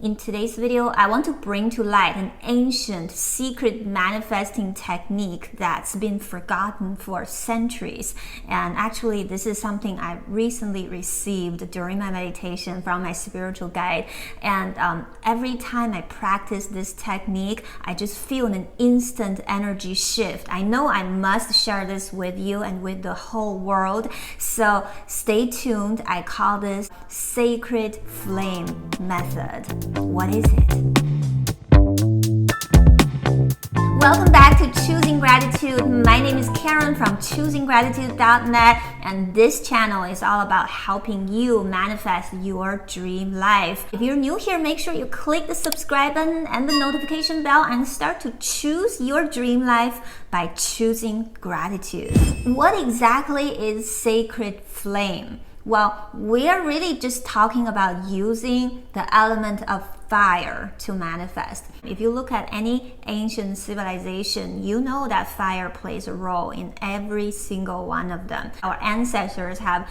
In today's video, I want to bring to light an ancient secret manifesting technique that's been forgotten for centuries. And actually, this is something I recently received during my meditation from my spiritual guide. And every time I practice this technique, I just feel an instant energy shift. I know I must share this with you and with the whole world. So stay tuned. I call this sacred flame method. What is it? Welcome back to Choosing Gratitude. My name is Karen from choosinggratitude.net, and this channel is all about helping you manifest your dream life. If you're new here, make sure you click the subscribe button and the notification bell and start to choose your dream life by choosing gratitude. What exactly is sacred flame? Well, we are really just talking about using the element of fire to manifest. If you look at any ancient civilization, you know that fire plays a role in every single one of them. Our ancestors have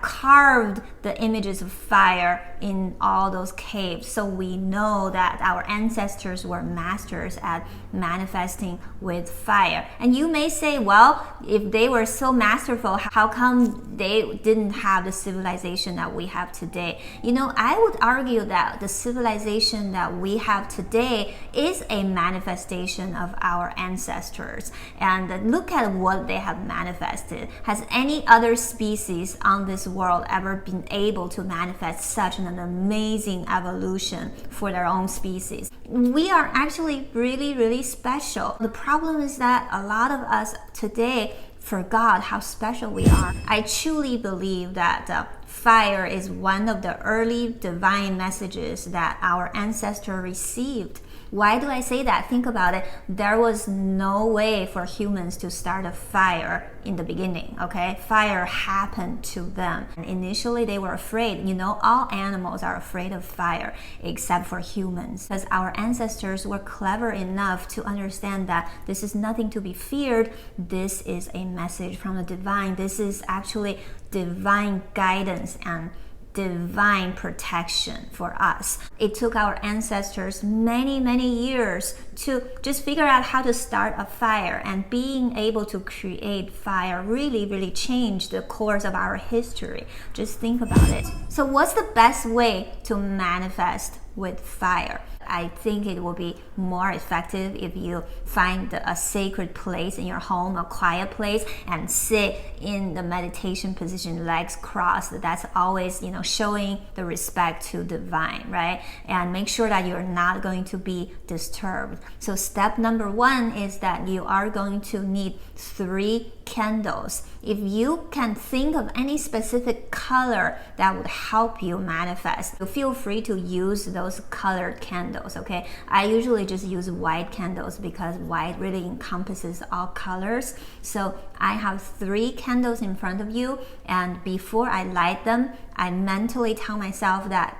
carved the images of fire in all those caves, so we know that our ancestors were masters at manifesting with fire. And you may say, well, if they were so masterful, how come they didn't have the civilization that we have today? You know, I would argue that the civilization that we have today is a manifestation of our ancestors. And look at what they have manifested. Has any other species on this world ever been able to manifest such an amazing evolution for their own species? We are actually really special. The problem is that a lot of us today forgot how special we are. I truly believe that fire is one of the early divine messages that our ancestors received. Why do I say that? Think about it. There was no way for humans to start a fire in the beginning, okay? Fire happened to them. And initially, they were afraid. You know, all animals are afraid of fire except for humans, because our ancestors were clever enough to understand that this is nothing to be feared. This is a message from the divine. This is actually divine guidance and divine protection for us. It took our ancestors many years to just figure out how to start a fire, and being able to create fire really changed the course of our history. Just think about it. So what's the best way to manifest with fire? I think it will be more effective if you find a sacred place in your home, a quiet place, and sit in the meditation position, legs crossed. That's always, showing the respect to divine, right? And make sure that you're not going to be disturbed. So step number 1 is that you are going to need 3 candles. If you can think of any specific color that would help you manifest, feel free to use those colored candles, okay? I usually just use white candles because white really encompasses all colors. So I have 3 candles in front of you, and before I light them, I mentally tell myself that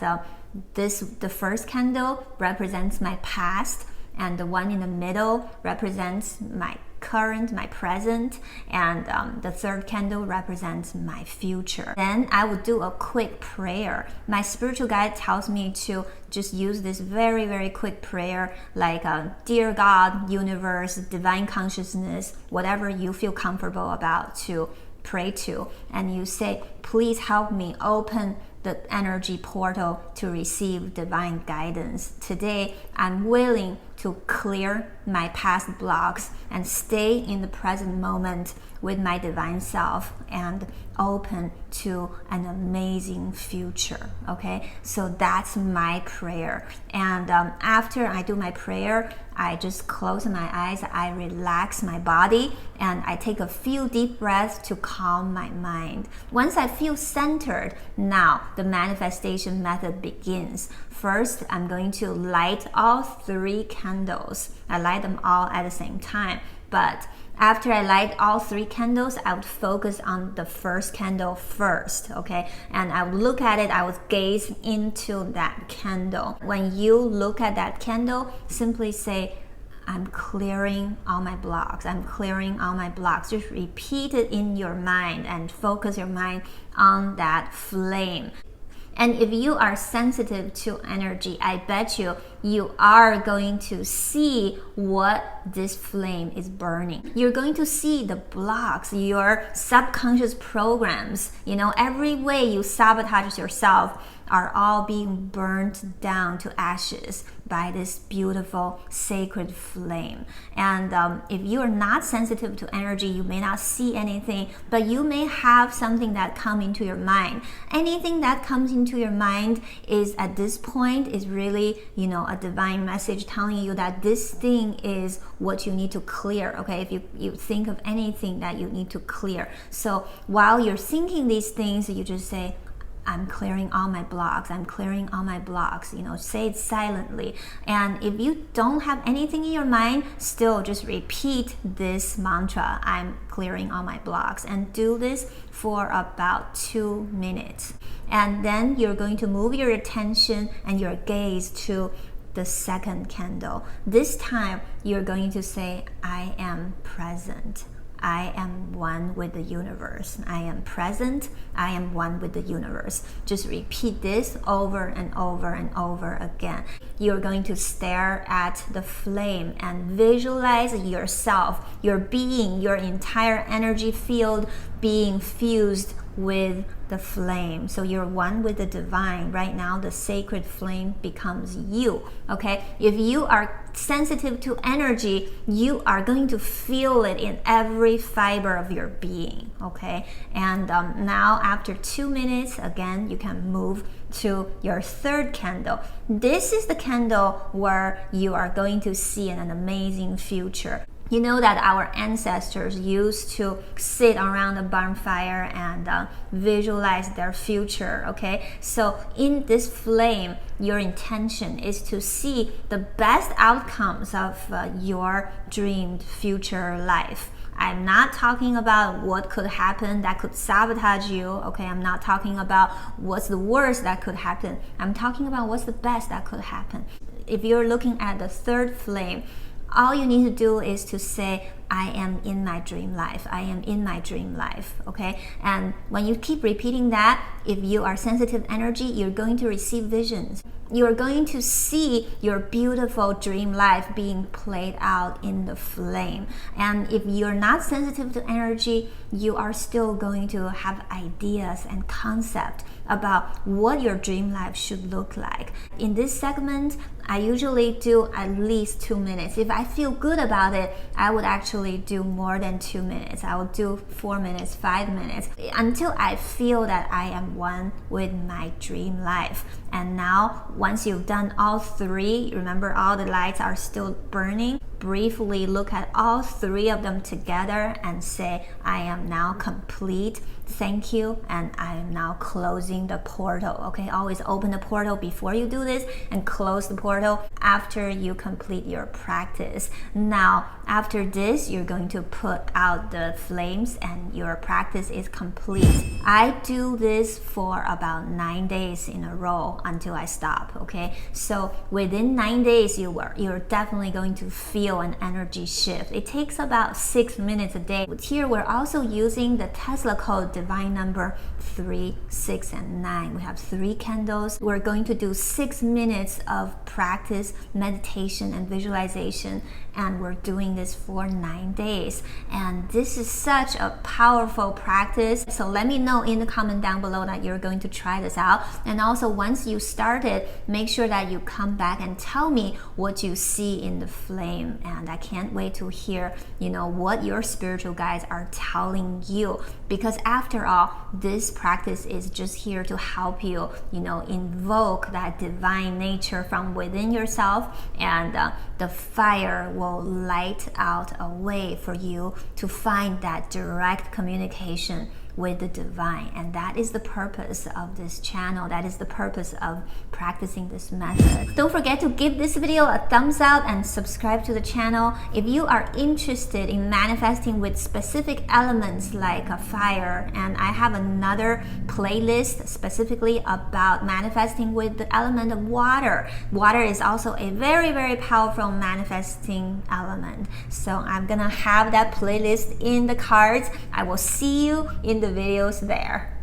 the first candle represents my past, and the one in the middle represents my current, my present, and the third candle represents my future. Then I would do a quick prayer. My spiritual guide tells me to just use this very quick prayer, like dear God, universe, divine consciousness, whatever you feel comfortable about to pray to, and you say, please help me open the energy portal to receive divine guidance. Today, I'm willing to clear my past blocks and stay in the present moment with my divine self and open to an amazing future, okay? So that's my prayer. And after I do my prayer, I just close my eyes, I relax my body, and I take a few deep breaths to calm my mind. Once I feel centered, now the manifestation method begins. First, I'm going to light all 3 candles. I light them all at the same time, but after I light all 3 candles, I would focus on the first candle first, okay? And I would look at it, I would gaze into that candle. When you look at that candle, simply say, I'm clearing all my blocks. I'm clearing all my blocks. Just repeat it in your mind and focus your mind on that flame. And if you are sensitive to energy, I bet you are going to see what this flame is burning. You're going to see the blocks, your subconscious programs, every way you sabotage yourself are all being burnt down to ashes by this beautiful sacred flame. And if you are not sensitive to energy, you may not see anything, but you may have something that come into your mind. Anything that comes into your mind is at this point is really, a divine message telling you that this thing is what you need to clear. Okay, if you think of anything that you need to clear. So while you're thinking these things, you just say, I'm clearing all my blocks. I'm clearing all my blocks. Say it silently. And if you don't have anything in your mind, still just repeat this mantra, I'm clearing all my blocks, and do this for about 2 minutes. And then you're going to move your attention and your gaze to the second candle. This time you're going to say, I am present. I am one with the universe. I am present. I am one with the universe. Just repeat this over and over and over again. You're going to stare at the flame and visualize yourself, your being, your entire energy field being fused with the flame. So you're one with the divine. Right now, the sacred flame becomes you. Okay? If you are sensitive to energy, you are going to feel it in every fiber of your being. Okay? And now, after 2 minutes, again, you can move to your third candle. This is the candle where you are going to see an amazing future. You know that our ancestors used to sit around a bonfire and visualize their future, okay? So in this flame, your intention is to see the best outcomes of your dreamed future life. I'm not talking about what could happen that could sabotage you, okay? I'm not talking about what's the worst that could happen. I'm talking about what's the best that could happen. If you're looking at the third flame, all you need to do is to say, I am in my dream life. I am in my dream life, okay? And when you keep repeating that, if you are sensitive energy, you're going to receive visions. You're going to see your beautiful dream life being played out in the flame. And if you're not sensitive to energy, you are still going to have ideas and concept about what your dream life should look like. In this segment, I usually do at least 2 minutes. If I feel good about it, I would actually do more than 2 minutes. I will do 4 minutes, 5 minutes, until I feel that I am one with my dream life. And now, once you've done all three, remember all the lights are still burning, briefly look at all three of them together and say, I am now complete. Thank you, and I am now closing the portal. Okay, always open the portal before you do this and close the portal after you complete your practice. Now, after this, you're going to put out the flames and your practice is complete. I do this for about 9 days in a row until I stop, okay? So within 9 days, you're definitely going to feel an energy shift. It takes about 6 minutes a day. Here, we're also using the Tesla code divine number 3, 6, and 9. We have 3 candles. We're going to do 6 minutes of practice, meditation, and visualization, and we're doing this for 9 days. And this is such a powerful practice. So let me know in the comment down below that you're going to try this out. And also, once you start it, make sure that you come back and tell me what you see in the flame. And I can't wait to hear, what your spiritual guides are telling you. Because after all, this practice is just here to help you, invoke that divine nature from within yourself, and the fire will light out a way for you to find that direct communication with the divine. And that is the purpose of this channel. That is the purpose of practicing this method. Don't forget to give this video a thumbs up and subscribe to the channel. If you are interested in manifesting with specific elements like a fire, and I have another playlist specifically about manifesting with the element of water. Water is also a very, very powerful manifesting element. So I'm gonna have that playlist in the cards. I will see you in the videos there.